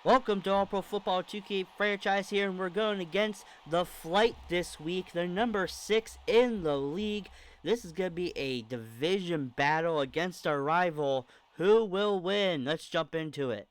Welcome to All Pro Football 2K8 franchise here, and we're going against the Flight this week. They're number 6 in the league. This is going to be a division battle against our rival. Who will win? Let's jump into it.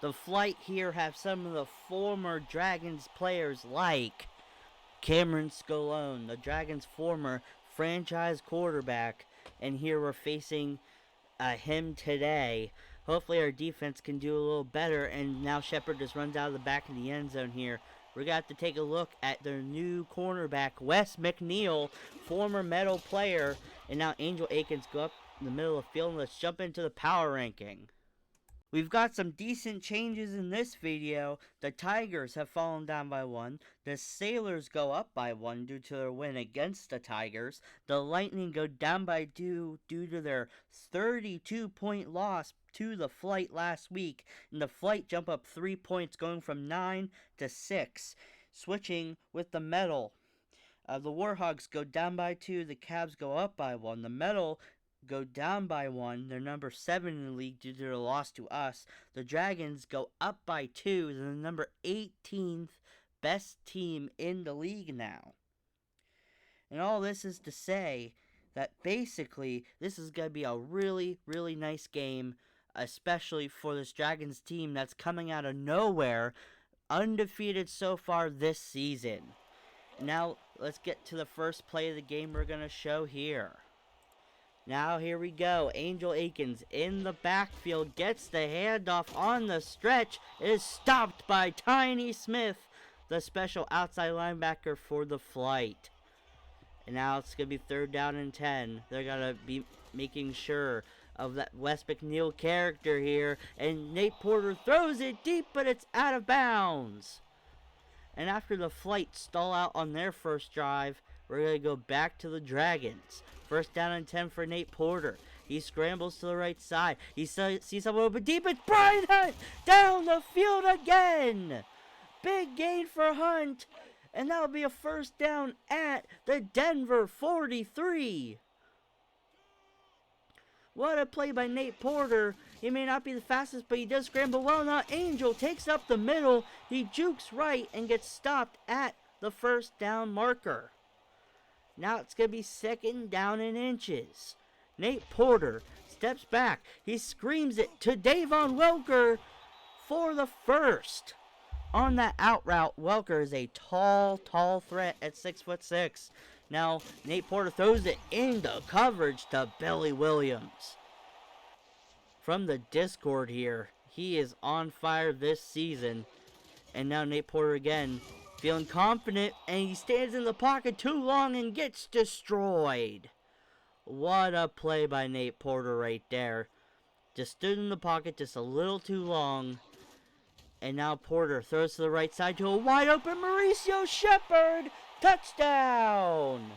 The Flight here have some of the former Dragons players like Cameron Scalone, the Dragons' former franchise quarterback, and here we're facing him today. Hopefully our defense can do a little better, and now Shepard just runs out of the back of the end zone here. We're going to have to take a look at their new cornerback, Wes McNeil, former Metal player, and now Angel Akins go up in the middle of the field, and let's jump into the power ranking. We've got some decent changes in this video. The Tigers have fallen down by 1. The Sailors go up by 1 due to their win against the Tigers. The Lightning go down by 2 due to their 32-point loss to the Flight last week. And the Flight jump up 3 points, going from 9 to 6. Switching with the Metal. The Warhogs go down by 2. The Cavs go up by 1. The Metal go down by 1. They're number 7 in the league due to their loss to us. The Dragons go up by 2. They're the number 18th best team in the league now. And all this is to say that basically this is going to be a really, really nice game, especially for this Dragons team that's coming out of nowhere, undefeated so far this season. Now let's get to the first play of the game we're going to show here. Now here we go. Angel Akins in the backfield gets the handoff on the stretch. It is stopped by Tiny Smith, the special outside linebacker for the Flight. And now it's going to be 3rd down and 10. They're going to be making sure of that Wes McNeil character here. And Nate Porter throws it deep, but it's out of bounds. And after the Flight stall out on their first drive, we're going to go back to the Dragons. 1st down and 10 for Nate Porter. He scrambles to the right side. He sees someone open deep. It's Brian Hunt down the field again. Big gain for Hunt. And that'll be a 1st down at the Denver 43. What a play by Nate Porter. He may not be the fastest, but he does scramble well. Now Angel takes up the middle. He jukes right and gets stopped at the 1st down marker. Now it's going to be 2nd down and inches. Nate Porter steps back. He screams it to Davon Welker for the 1st. On that out route, Welker is a tall threat at 6'6". Now Nate Porter throws it into coverage to Billy Williams. From the Discord here, he is on fire this season. And now Nate Porter again, feeling confident, and he stands in the pocket too long and gets destroyed. What a play by Nate Porter right there. Just stood in the pocket just a little too long. And now Porter throws to the right side to a wide open Mauricio Shepard. Touchdown!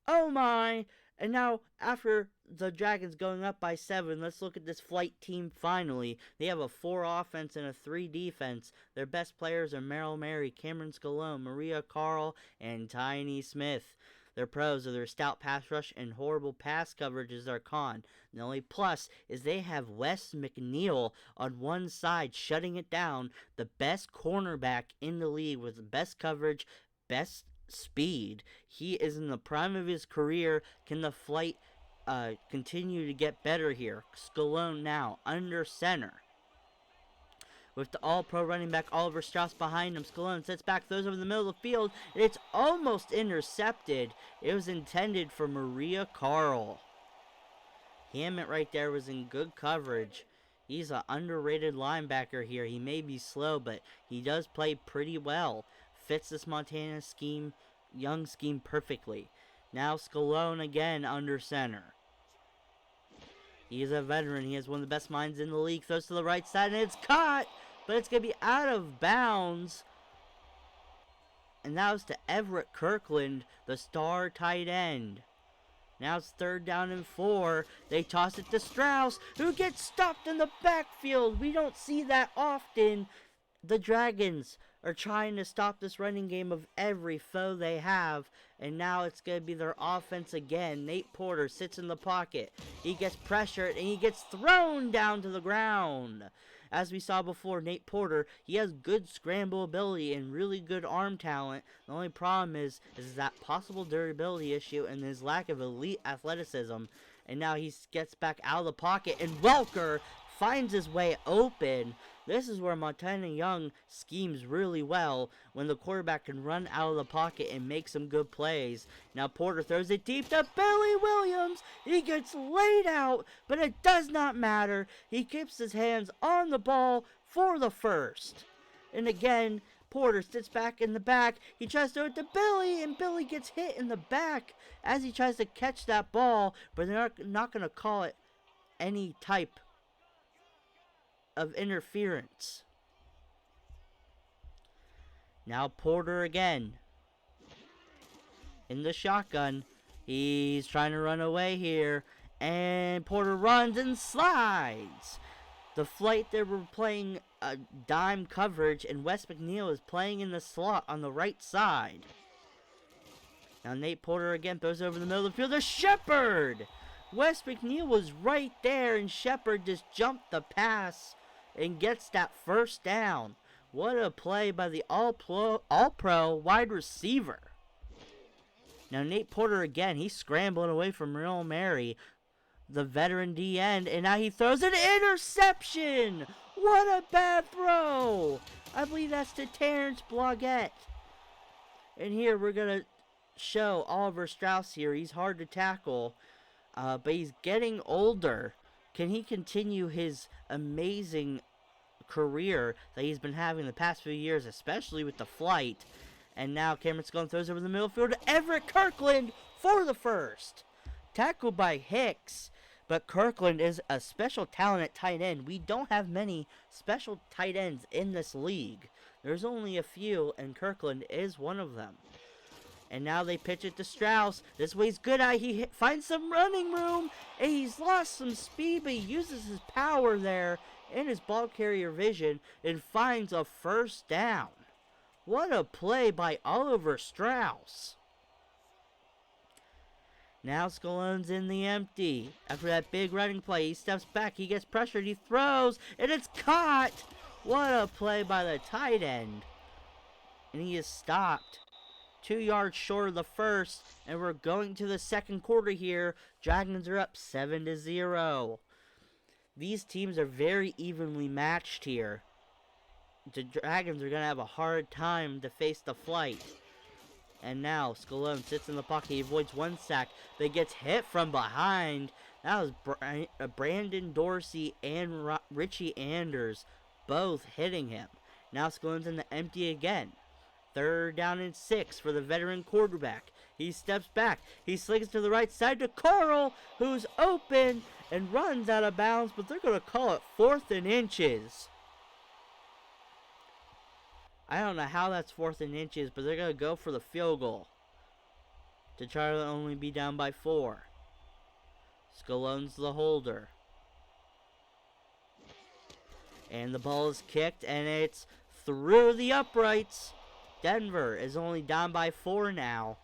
Oh my. And now after the Dragons going up by 7, let's look at this Flight team finally. They have a 4 offense and a 3 defense. Their best players are Merrill Mary, Cameron Scalone, Maria Carl, and Tiny Smith. Their pros are their stout pass rush and horrible pass coverage is their con. The only plus is they have Wes McNeil on one side shutting it down, the best cornerback in the league with the best coverage, best speed. He is in the prime of his career. Can the flight continue to get better here? Scalone now under center. With the all-pro running back Oliver Strauss behind him, Scalone sets back, throws over the middle of the field, and it's almost intercepted. It was intended for Maria Carl. Hammett right there was in good coverage. He's an underrated linebacker here. He may be slow, but he does play pretty well. Fits this Montana scheme, young scheme perfectly. Now Scalone again under center. He's a veteran. He has one of the best minds in the league. Throws to the right side, and it's caught, but it's going to be out of bounds. And that was to Everett Kirkland, the star tight end. Now it's 3rd down and 4. They toss it to Strauss, who gets stopped in the backfield. We don't see that often. The Dragons are trying to stop this running game of every foe they have. And now it's going to be their offense again. Nate Porter sits in the pocket. He gets pressured and he gets thrown down to the ground. As we saw before, Nate Porter, he has good scramble ability and really good arm talent. The only problem is that possible durability issue and his lack of elite athleticism. And now he gets back out of the pocket, and Welker finds his way open. This is where Montana Young schemes really well, when the quarterback can run out of the pocket and make some good plays. Now Porter throws it deep to Billy Williams. He gets laid out, but it does not matter. He keeps his hands on the ball for the first. And again, Porter sits back in the back. He tries to throw it to Billy, and Billy gets hit in the back as he tries to catch that ball, but they're not going to call it any type of interference. Now Porter again in the shotgun. He's trying to run away here, and Porter runs and slides. The flight, they were playing a dime coverage, and Wes McNeil is playing in the slot on the right side. Now Nate Porter again throws over the middle of the field to Shepard. Wes McNeil was right there, and Shepard just jumped the pass and gets that first down. What a play by the all-pro wide receiver. Now Nate Porter again, he's scrambling away from Real Mary, the veteran D end, and now he throws an interception. What a bad throw. I believe that's to Terrence Blodgett. And here we're going to show Oliver Strauss here. He's hard to tackle, but he's getting older. Can he continue his amazing career that he's been having the past few years, especially with the flight? And now Cameron Scone throws over the middle field to Everett Kirkland for the first. Tackled by Hicks, but Kirkland is a special talent at tight end. We don't have many special tight ends in this league. There's only a few, and Kirkland is one of them. And now they pitch it to Strauss. This way he's good at. He finds some running room, and he's lost some speed, but he uses his power there and his ball carrier vision and finds a first down. What a play by Oliver Strauss. Now Scalone's in the empty. After that big running play, he steps back, he gets pressured, he throws, and it's caught. What a play by the tight end. And he is stopped 2 yards short of the first, and we're going to the second quarter here. Dragons are up 7-0. These teams are very evenly matched here. The Dragons are going to have a hard time to face the flight. And now Scalone sits in the pocket. He avoids one sack, but gets hit from behind. That was Brandon Dorsey and Richie Anders both hitting him. Now Scalone's in the empty again. 3rd down and 6 for the veteran quarterback. He steps back. He slings to the right side to Carl, who's open and runs out of bounds, but they're going to call it 4th and inches. I don't know how that's 4th and inches, but they're going to go for the field goal to try to only be down by 4. Scalone's the holder. And the ball is kicked, and it's through the uprights. Denver is only down by 4 now.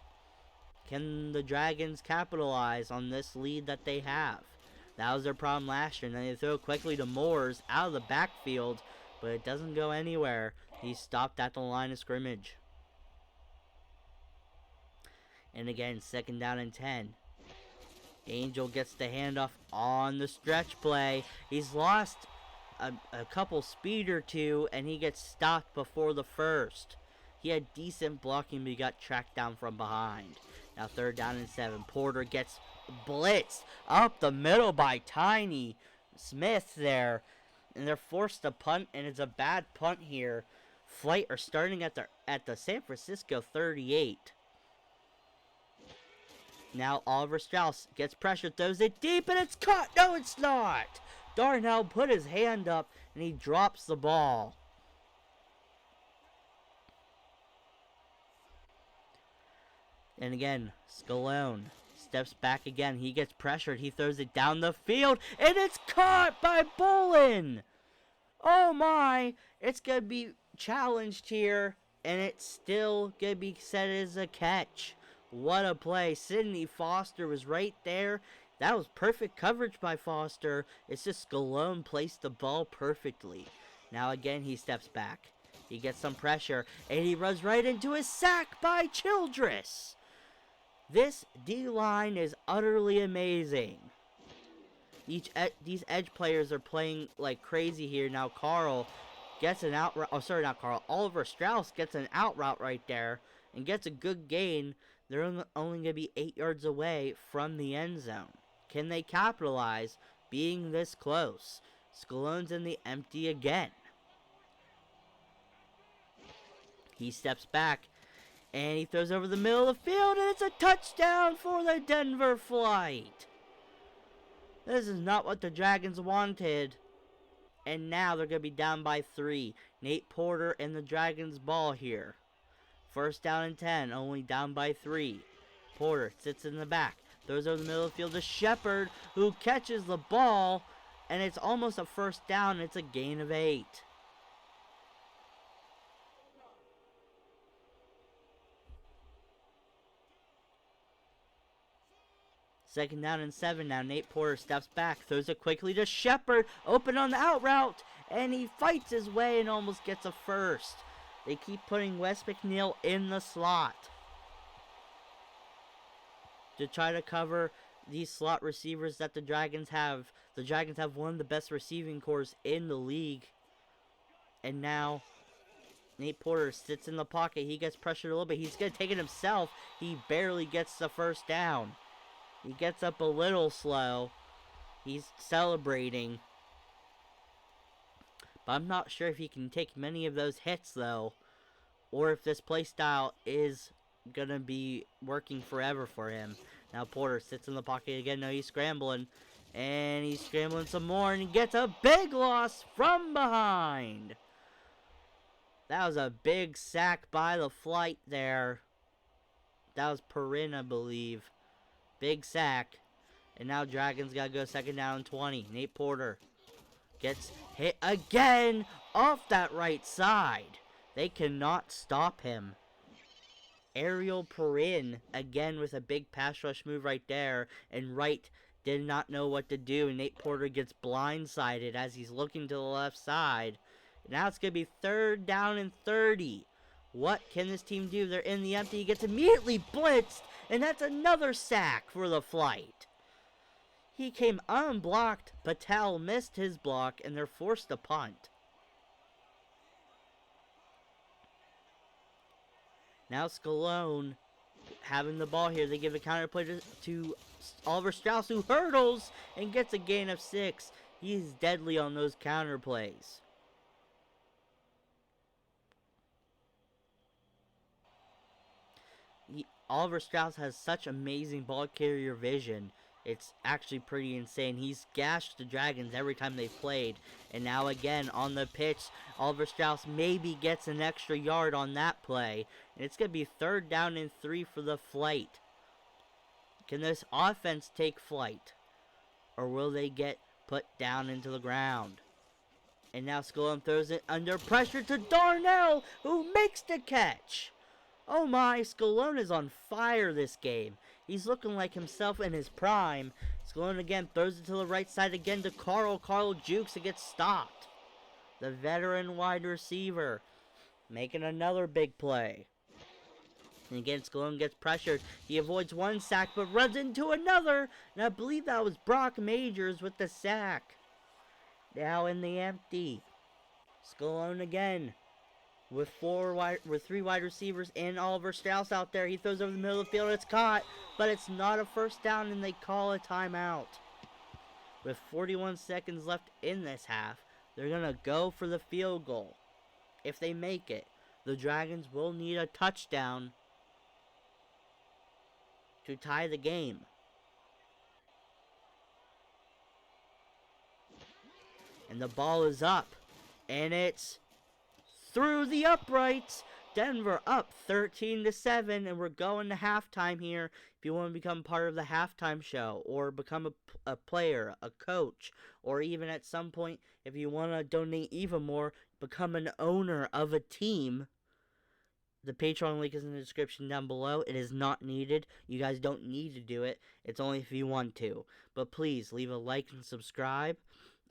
Can the Dragons capitalize on this lead that they have? That was their problem last year. And then they throw quickly to Moores out of the backfield, but it doesn't go anywhere. He's stopped at the line of scrimmage. And again, 2nd down and 10. Angel gets the handoff on the stretch play. He's lost a couple speed or two, and he gets stopped before the first. He had decent blocking, but he got tracked down from behind. Now 3rd down and 7. Porter gets blitzed up the middle by Tiny Smith there. And they're forced to punt, and it's a bad punt here. Flight are starting at the San Francisco 38. Now Oliver Strauss gets pressure, throws it deep, and it's caught. No, it's not. Darnell put his hand up, and he drops the ball. And again, Scalone steps back again. He gets pressured. He throws it down the field, and it's caught by Bullen. Oh my, it's going to be challenged here, and it's still going to be set as a catch. What a play. Sidney Foster was right there. That was perfect coverage by Foster. It's just Scalone placed the ball perfectly. Now again, he steps back. He gets some pressure, and he runs right into a sack by Childress. This D-line is utterly amazing. These edge players are playing like crazy here. Now Carl gets an out route. Oh, sorry, not Carl. Oliver Strauss gets an out route right there and gets a good gain. They're only going to be 8 yards away from the end zone. Can they capitalize being this close? Scalone's in the empty again. He steps back, and he throws over the middle of the field, and it's a touchdown for the Denver Flight. This is not what the Dragons wanted. And now they're going to be down by 3. Nate Porter and the Dragons ball here. 1st down and 10, only down by 3. Porter sits in the back, throws over the middle of the field to Shepard, who catches the ball, and it's almost a 1st down. It's a gain of 8. Second down and 7 now. Nate Porter steps back, throws it quickly to Shepard, open on the out route, and he fights his way and almost gets a 1st. They keep putting Wes McNeil in the slot to try to cover these slot receivers that the Dragons have. The Dragons have one of the best receiving corps in the league. And now Nate Porter sits in the pocket. He gets pressured a little bit. He's going to take it himself. He barely gets the 1st down. He gets up a little slow. He's celebrating. But I'm not sure if he can take many of those hits, though. Or if this play style is going to be working forever for him. Now Porter sits in the pocket again. No, he's scrambling. And he's scrambling some more. And he gets a big loss from behind. That was a big sack by the Flight there. That was Perrin, I believe. Big sack. And now Dragons got to go 2nd down and 20. Nate Porter gets hit again off that right side. They cannot stop him. Ariel Perrin again with a big pass rush move right there. And Wright did not know what to do. And Nate Porter gets blindsided as he's looking to the left side. Now it's going to be 3rd down and 30. What can this team do? They're in the empty. He gets immediately blitzed. And that's another sack for the Flight. He came unblocked. Patel missed his block, and they're forced to punt. Now Scalone having the ball here. They give a counter play to Oliver Strauss, who hurdles and gets a gain of 6. He's deadly on those counter plays. Oliver Strauss has such amazing ball carrier vision. It's actually pretty insane. He's gashed the Dragons every time they've played. And now again on the pitch, Oliver Strauss maybe gets an extra yard on that play. And it's going to be 3rd down and 3 for the Flight. Can this offense take flight? Or will they get put down into the ground? And now Scalone throws it under pressure to Darnell, who makes the catch. Oh my, Scalone is on fire this game. He's looking like himself in his prime. Scalone again throws it to the right side again to Carl. Carl jukes and gets stopped. The veteran wide receiver making another big play. And again, Scalone gets pressured. He avoids one sack but runs into another. And I believe that was Brock Majors with the sack. Now in the empty. Scalone again. With three wide receivers and Oliver Strauss out there. He throws over the middle of the field. It's caught. But it's not a first down and they call a timeout. With 41 seconds left in this half, they're going to go for the field goal. If they make it, the Dragons will need a touchdown to tie the game. And the ball is up. And it's through the uprights. Denver up 13-7, and we're going to halftime here. If you want to become part of the halftime show, or become a player, a coach, or even at some point, if you want to donate even more, become an owner of a team, the Patreon link is in the description down below. It is not needed. You guys don't need to do it. It's only if you want to. But please, leave a like and subscribe.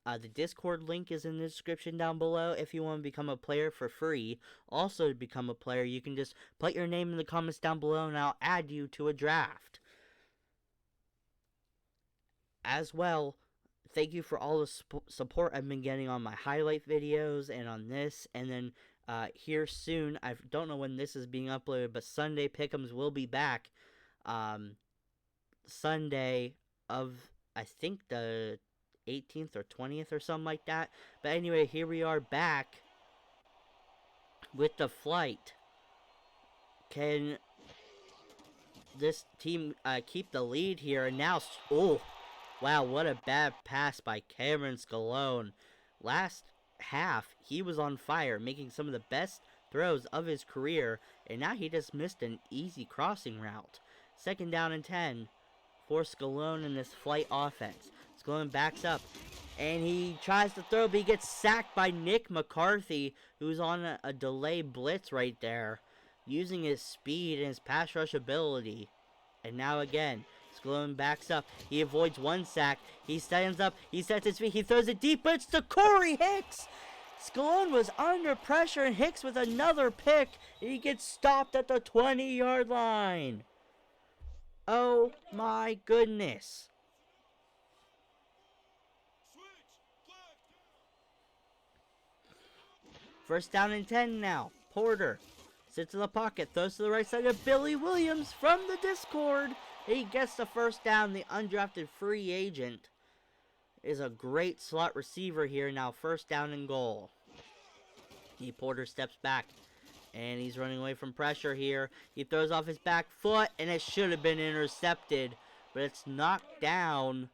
The Discord link is in the description down below if you want to become a player for free. Also, to become a player, you can just put your name in the comments down below and I'll add you to a draft. As well, thank you for all the support I've been getting on my highlight videos and on this. And then here soon, I don't know when this is being uploaded, but Sunday Pick'ems will be back. Sunday of, I think, the 18th or 20th or something like that. But anyway, here we are back with the flight. Can this team keep the lead here? And now, oh, wow, what a bad pass by Cameron Scalone. Last half, he was on fire, making some of the best throws of his career, and now he just missed an easy crossing route. 2nd down and 10 for Scalone in this flight offense. Scalone backs up, and he tries to throw, but he gets sacked by Nick McCarthy, who's on a delay blitz right there, using his speed and his pass rush ability. And now again, Scalone backs up. He avoids one sack. He stands up. He sets his feet. He throws it deep, but it's to Corey Hicks. Scalone was under pressure, and Hicks with another pick. And he gets stopped at the 20-yard line. Oh my goodness. First down and 10 now. Porter sits in the pocket, throws to the right side of Billy Williams from the Discord. He gets the first down. The undrafted free agent is a great slot receiver here. Now 1st down and goal. Porter steps back, and he's running away from pressure here. He throws off his back foot, and it should have been intercepted, but it's knocked down,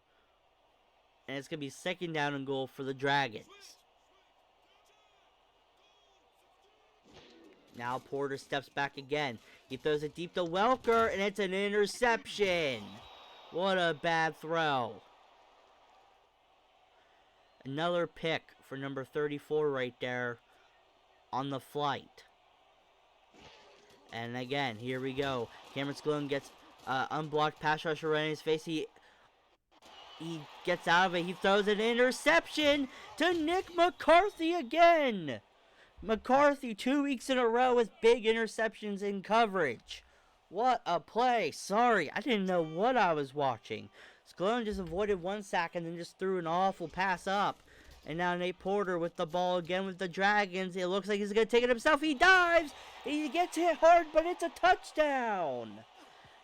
and it's going to be 2nd down and goal for the Dragons. Now Porter steps back again. He throws it deep to Welker, and it's an interception. What a bad throw. Another pick for number 34 right there on the flight. And again, here we go. Cameron Scalone gets unblocked pass rusher right in his face. He gets out of it. He throws an interception to Nick McCarthy again. McCarthy 2 weeks in a row with big interceptions in coverage. What a play. Sorry, I didn't know what I was watching. Scalone just avoided one sack and then just threw an awful pass up. And now Nate Porter with the ball again with the Dragons. It looks like he's going to take it himself. He dives. He gets hit hard, but it's a touchdown.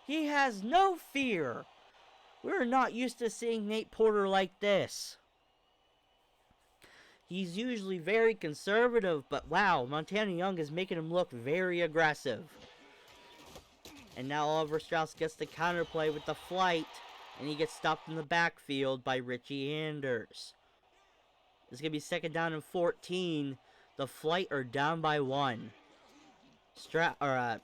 He has no fear. We're not used to seeing Nate Porter like this. He's usually very conservative, but wow, Montana Young is making him look very aggressive. And now Oliver Strauss gets the counterplay with the flight, and he gets stopped in the backfield by Richie Anders. It's going to be 2nd down and 14. The flight are down by 1. Scalone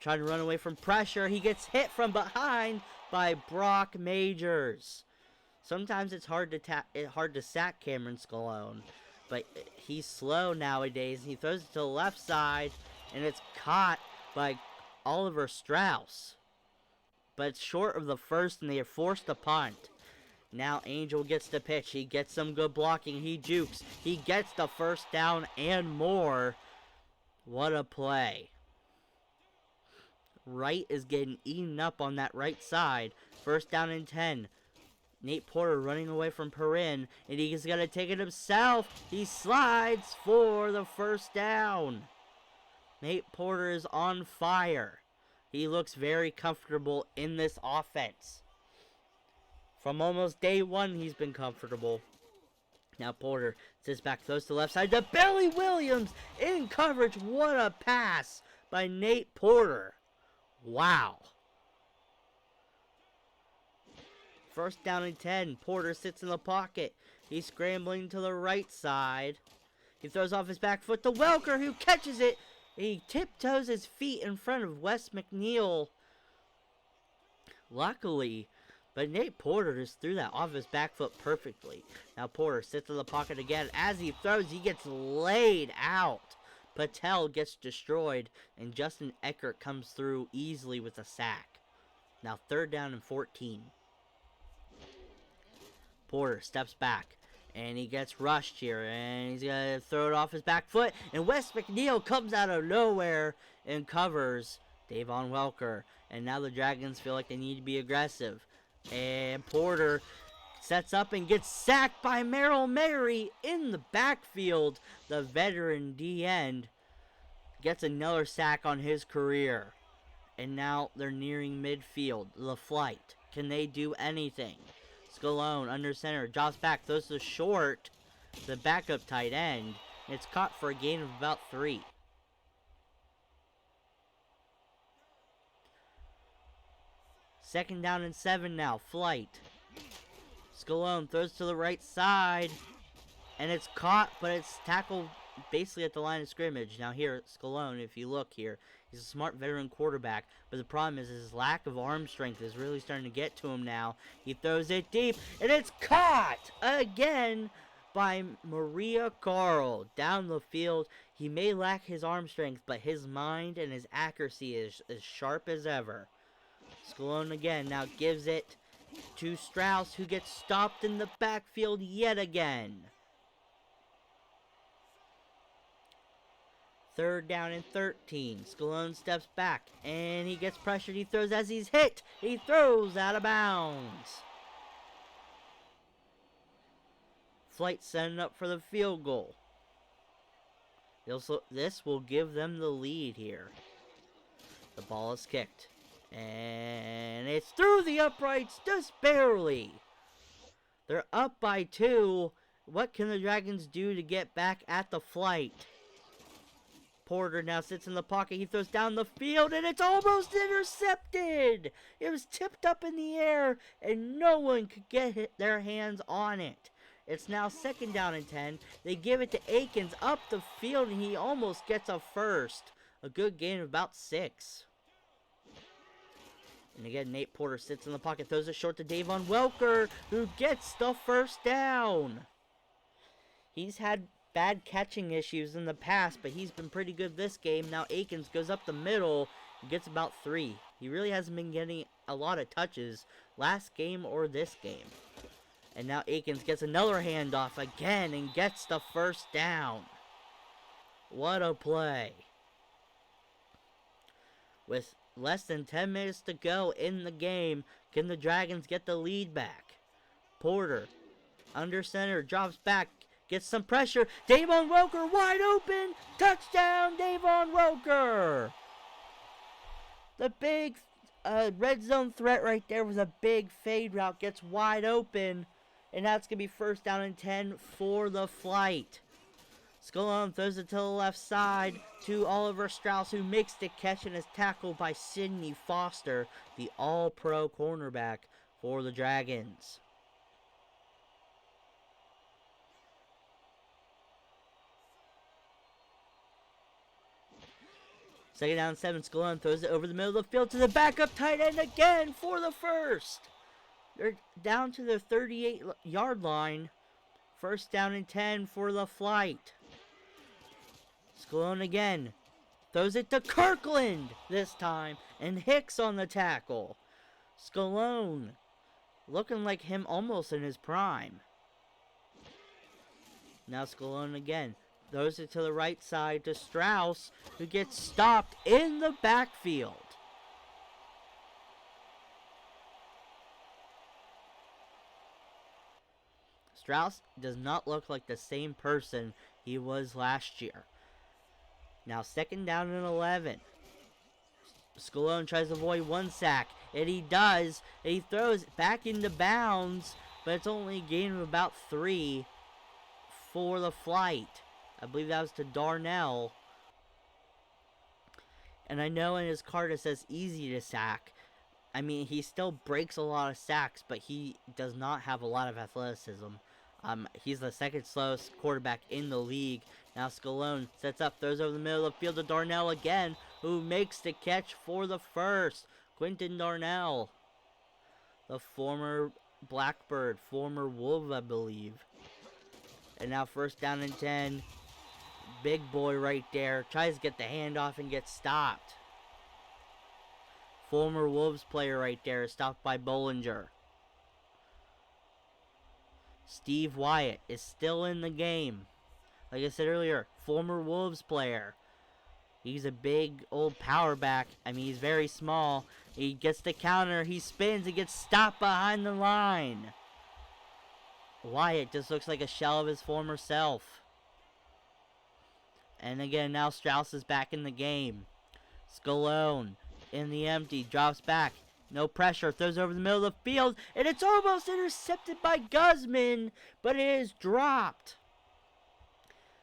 trying to run away from pressure. He gets hit from behind by Brock Majors. Sometimes it's hard to sack Cameron Scalone, but he's slow nowadays. He throws it to the left side, and it's caught by Oliver Strauss. But it's short of the first, and they are forced to punt. Now Angel gets the pitch. He gets some good blocking. He jukes. He gets the first down and more. What a play. Wright is getting eaten up on that right side. First down and 10. Nate Porter running away from Perrin, and he's going to take it himself. He slides for the first down. Nate Porter is on fire. He looks very comfortable in this offense. From almost day one, he's been comfortable. Now Porter sits back, throws to the left side to Billy Williams in coverage. What a pass by Nate Porter. Wow. First down and 10. Porter sits in the pocket. He's scrambling to the right side. He throws off his back foot to Welker, who catches it. He tiptoes his feet in front of Wes McNeil. Luckily, but Nate Porter just threw that off his back foot perfectly. Now Porter sits in the pocket again. As he throws, he gets laid out. Patel gets destroyed, and Justin Eckert comes through easily with a sack. Now third down and 14. Porter steps back, and he gets rushed here, and he's going to throw it off his back foot, and Wes McNeil comes out of nowhere and covers Davon Welker. And now the Dragons feel like they need to be aggressive. And Porter sets up and gets sacked by Merrill Mary in the backfield. The veteran D-end gets another sack on his career. And now they're nearing midfield. The flight. Can they do anything? Scalone under center. Drops back. Throws to short. The backup tight end. It's caught for a gain of about 3. Second down and 7 now. Flight. Scalone throws to the right side. And it's caught, but it's tackled basically at the line of scrimmage. Now here, Scalone, if you look here, he's a smart veteran quarterback. But the problem is his lack of arm strength is really starting to get to him now. He throws it deep, and it's caught again by Maria Carl. Down the field, he may lack his arm strength, but his mind and his accuracy is as sharp as ever. Scalone again now gives it to Strauss, who gets stopped in the backfield yet again. Third down and 13. Scalone steps back, and he gets pressured. He throws as he's hit. He throws out of bounds. Flight setting up for the field goal. This will give them the lead here. The ball is kicked. And it's through the uprights, just barely. They're up by 2. What can the Dragons do to get back at the flight? Porter now sits in the pocket. He throws down the field, and it's almost intercepted. It was tipped up in the air, and no one could get their hands on it. It's now second down and 10. They give it to Akins up the field, and he almost gets a first. A good gain of about 6. And again, Nate Porter sits in the pocket, throws it short to Davon Welker, who gets the first down. He's had bad catching issues in the past, but he's been pretty good this game. Now Akins goes up the middle and gets about 3. He really hasn't been getting a lot of touches last game or this game. And now Akins gets another handoff again and gets the first down. What a play. With less than 10 minutes to go in the game, can the Dragons get the lead back? Porter, under center, drops back, gets some pressure. Davon Welker wide open. Touchdown, Davon Welker. The big red zone threat right there was a big fade route. Gets wide open. And that's going to be first down and 10 for the flight. Scalone throws it to the left side to Oliver Strauss, who makes the catch and is tackled by Sidney Foster, the all-pro cornerback for the Dragons. Second down and 7, Scalone throws it over the middle of the field to the backup tight end again for the first. They're down to the 38-yard line. First down and 10 for the flight. Scalone again. Throws it to Kirkland this time, and Hicks on the tackle. Scalone looking like him almost in his prime. Now Scalone again. Throws it to the right side to Strauss, who gets stopped in the backfield. Strauss does not look like the same person he was last year. Now 2nd down and 11. Scalone tries to avoid 1 sack, and he does. And he throws it back into bounds, but it's only a gain of about 3 for the flight. I believe that was to Darnell. And I know in his card it says easy to sack. I mean, he still breaks a lot of sacks, but he does not have a lot of athleticism. He's the 2nd slowest quarterback in the league. Now Scalone sets up, throws over the middle of the field to Darnell again, who makes the catch for the first. Quentin Darnell, the former Blackbird, former Wolf, I believe. And now 1st down and 10. Big boy right there. Tries to get the handoff and gets stopped. Former Wolves player right there is stopped by Bollinger. Steve Wyatt is still in the game. Like I said earlier, former Wolves player. He's a big old power back. I mean, he's very small. He gets the counter. He spins and gets stopped behind the line. Wyatt just looks like a shell of his former self. And again, now Strauss is back in the game. Scalone in the empty, drops back. No pressure, throws over the middle of the field, and it's almost intercepted by Guzman, but it is dropped.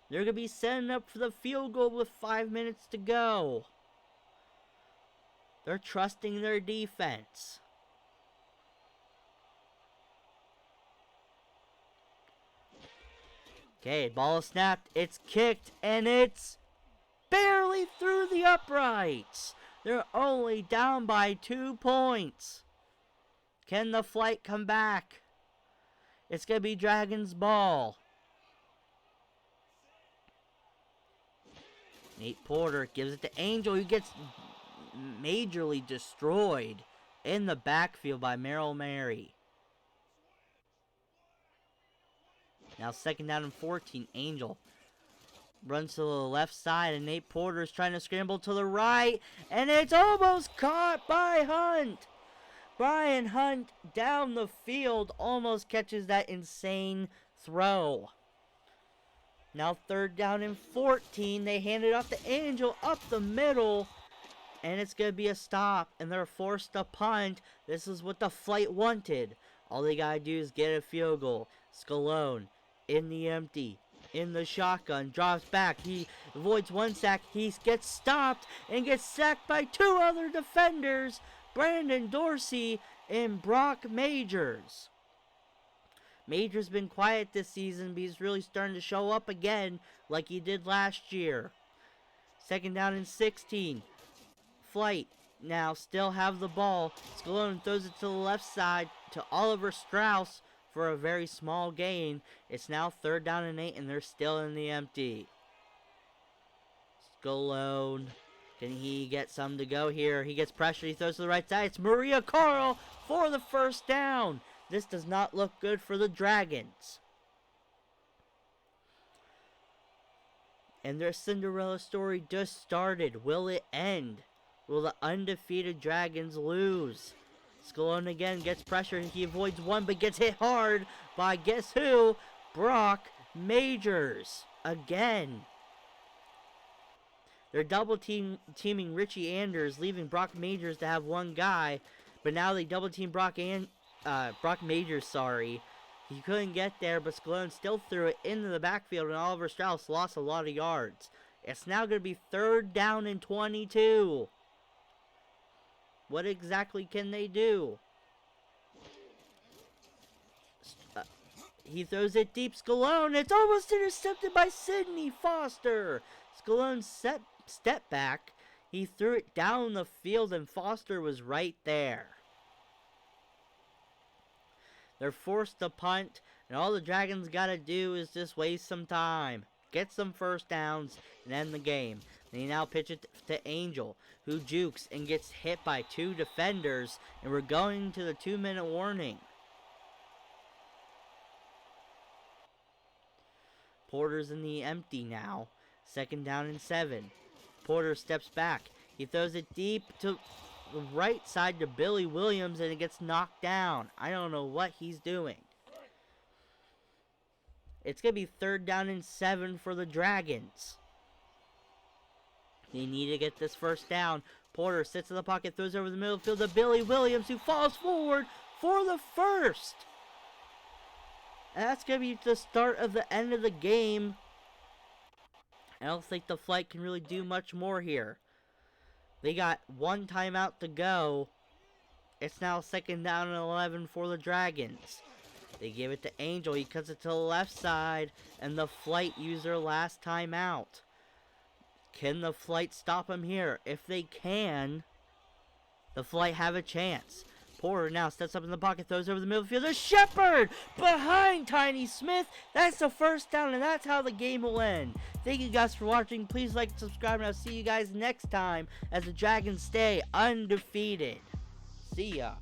They're going to be setting up for the field goal with 5 minutes to go. They're trusting their defense. Okay, ball is snapped, it's kicked, and it's barely through the uprights. They're only down by 2 points. Can the flight come back? It's going to be Dragons ball. Nate Porter gives it to Angel, who gets majorly destroyed in the backfield by Merrill Mary. Now 2nd down and 14. Angel runs to the left side, and Nate Porter is trying to scramble to the right, and it's almost caught by Hunt. Brian Hunt down the field almost catches that insane throw. Now 3rd down and 14. They hand it off to Angel up the middle, and it's going to be a stop, and they're forced to punt. This is what the flight wanted. All they got to do is get a field goal. Scalone in the empty, in the shotgun, drops back. He avoids 1 sack. He gets stopped and gets sacked by 2 other defenders, Brandon Dorsey and Brock Majors. Majors been quiet this season, but he's really starting to show up again like he did last year. 2nd down and 16. Flight now still have the ball. Scalone throws it to the left side to Oliver Strauss for a very small gain. It's now 3rd down and 8, and they're still in the empty. Scalone, can he get some to go here? He gets pressure. He throws to the right side. It's Maria Carl for the 1st down. This does not look good for the Dragons. And their Cinderella story just started. Will it end? Will the undefeated Dragons lose? Scalone again gets pressure. He avoids 1, but gets hit hard by, guess who? Brock Majors. Again. They're double teaming Richie Anders, leaving Brock Majors to have 1 guy. But now they double team Brock Majors, sorry. He couldn't get there, but Scalone still threw it into the backfield, and Oliver Strauss lost a lot of yards. It's now going to be 3rd down and 22. What exactly can they do? He throws it deep. Scalone, it's almost intercepted by Sidney Foster. Scalone step back. He threw it down the field, and Foster was right there. They're forced to punt, and all the Dragons got to do is just waste some time. gets some first downs, and end the game. Then you now pitch it to Angel, who jukes and gets hit by 2 defenders, and we're going to the 2-minute warning. Porter's in the empty now. 2nd down and 7. Porter steps back. He throws it deep to the right side to Billy Williams, and it gets knocked down. I don't know what he's doing. It's going to be 3rd down and 7 for the Dragons. They need to get this first down. Porter sits in the pocket, throws over the middle field to Billy Williams, who falls forward for the first. And that's going to be the start of the end of the game. I don't think the flight can really do much more here. They got 1 timeout to go. It's now 2nd down and 11 for the Dragons. They give it to Angel. He cuts it to the left side, and the flight use their last timeout. Can the flight stop him here? If they can, the flight have a chance. Porter now steps up in the pocket, throws over the middle field to Shepard behind Tiny Smith. That's the first down, and that's how the game will end. Thank you guys for watching. Please like and subscribe, and I'll see you guys next time as the Dragons stay undefeated. See ya.